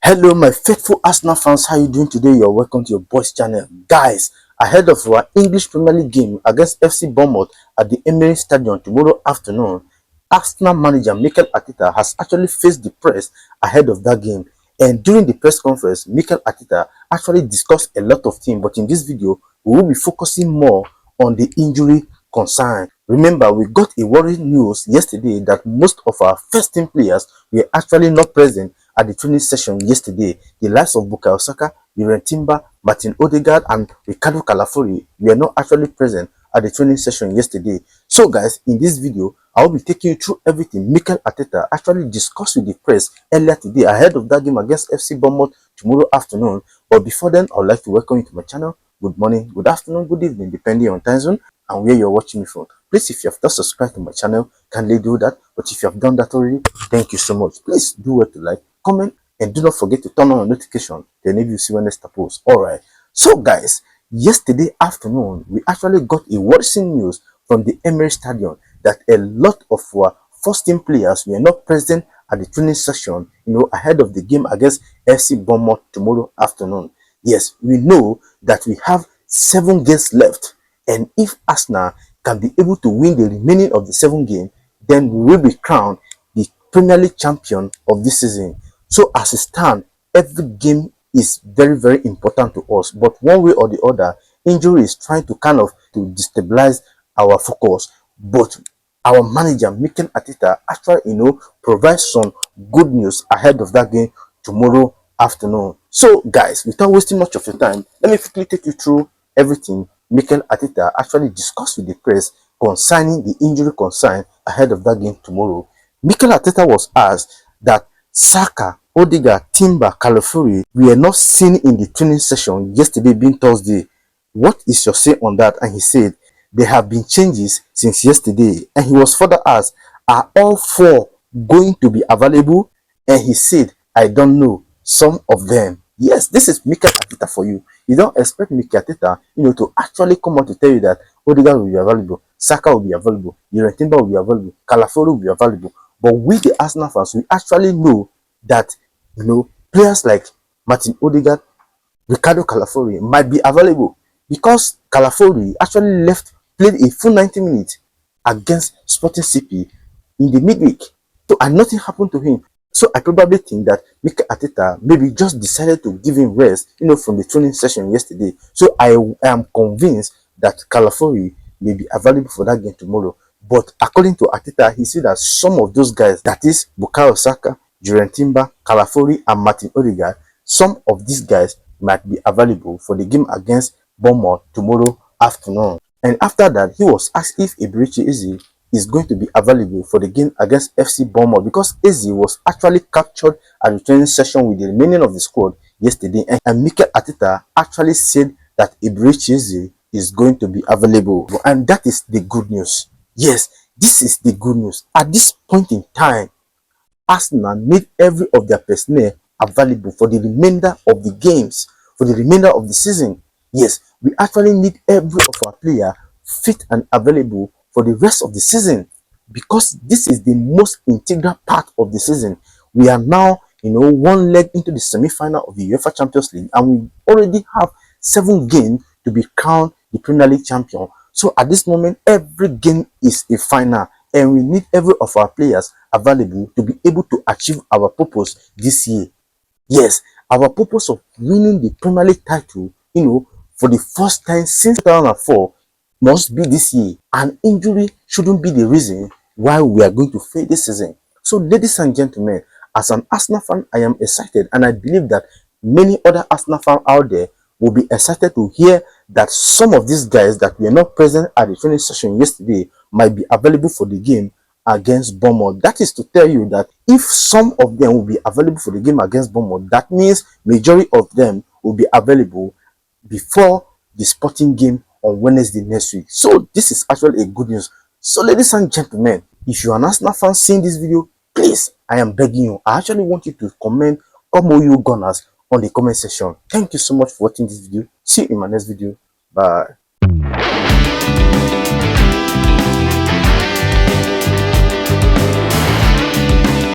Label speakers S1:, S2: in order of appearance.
S1: Hello my faithful Arsenal fans, how you doing today? You're welcome to your boys channel. Guys, ahead of our English Premier League game against FC Bournemouth at the Emirates Stadium tomorrow afternoon, Arsenal manager Mikel Arteta has actually faced the press ahead of that game. And during the press conference, Mikel Arteta actually discussed a lot of things, but in this video, we will be focusing more on the injury concern. Remember, we got a worrying news yesterday that most of our first team players were actually not present at the training session yesterday. The likes of Bukayo Saka, Timber, Martin Odegaard, and Ricardo Calafori were not actually present at the training session yesterday. So guys, in this video, I will be taking you through everything Mikel Arteta actually discussed with the press earlier today ahead of that game against FC Bournemouth tomorrow afternoon. But before then, I would like to welcome you to my channel. Good morning, good afternoon, good evening, depending on time zone and where you're watching me from. Please, if you have not subscribed to my channel, kindly do that. But if you have done that already, thank you so much. Please do well to like, comment, and do not forget to turn on notification to enable you see when next I post. Alright, so guys, yesterday afternoon we actually got a worrisome news from the Emirates Stadium that a lot of our first team players were not present at the training session, ahead of the game against FC Bournemouth tomorrow afternoon. Yes, we know that we have 7 games left, and if Arsenal can be able to win the remaining of the 7 games, then we will be crowned the Premier League champion of this season. So as it stands, every game is very, very important to us. But one way or the other, injury is trying to to destabilize our focus. But our manager, Mikel Arteta, actually, provides some good news ahead of that game tomorrow afternoon. So guys, without wasting much of your time, let me quickly take you through everything Mikel Arteta actually discussed with the press concerning the injury concern ahead of that game tomorrow. Mikel Arteta was asked that Saka, Odegaard, Timber, Calafuri were not seen in the training session yesterday being Thursday. What is your say on that? And he said there have been changes since yesterday. And he was further asked, are all 4 going to be available? And he said, I don't know, some of them. Yes, this is Mikel Arteta for you. You don't expect Mikel Arteta, to actually come out to tell you that Odegaard will be available, Saka will be available, Timber will be available, Calafuri will be available. But we, the Arsenal fans, we actually know that, players like Martin Odegaard, Ricardo Calafori might be available because Calafori actually played a full 90 minutes against Sporting CP in the midweek. So, and nothing happened to him. So I probably think that Mikel Arteta maybe just decided to give him rest, from the training session yesterday. So I am convinced that Calafori may be available for that game tomorrow. But according to Arteta, he said that some of those guys, that is Bukayo Saka, Timber, Calafori, and Martin Odegaard, some of these guys might be available for the game against Bournemouth tomorrow afternoon. And after that, he was asked if Eberechi Eze is going to be available for the game against FC Bournemouth, because Eze was actually captured at the training session with the remaining of the squad yesterday. And Mikel Arteta actually said that Eberechi Eze is going to be available. And that is the good news. Yes, this is the good news. At this point in time, Arsenal need every of their personnel available for the remainder of the games, for the remainder of the season. Yes, we actually need every of our player fit and available for the rest of the season, because this is the most integral part of the season. We are now, 1 leg into the semi-final of the UEFA Champions League, and we already have 7 games to be crowned the Premier League champion. So at this moment, every game is a final, and we need every of our players available to be able to achieve our purpose this year. Yes, our purpose of winning the Premier League title, for the first time since 2004 must be this year. And injury shouldn't be the reason why we are going to fail this season. So ladies and gentlemen, as an Arsenal fan, I am excited, and I believe that many other Arsenal fans out there will be excited to hear that some of these guys that were not present at the training session yesterday might be available for the game against Bournemouth. That is to tell you that if some of them will be available for the game against Bournemouth, that means majority of them will be available before the Sporting game on Wednesday next week. So this is actually a good news. So ladies and gentlemen, if you are an Arsenal fan seeing this video, please, I am begging you, I actually want you to comment "Come on you Gunners" on the comment section. Thank you so much for watching this video. See you in my next video. Bye.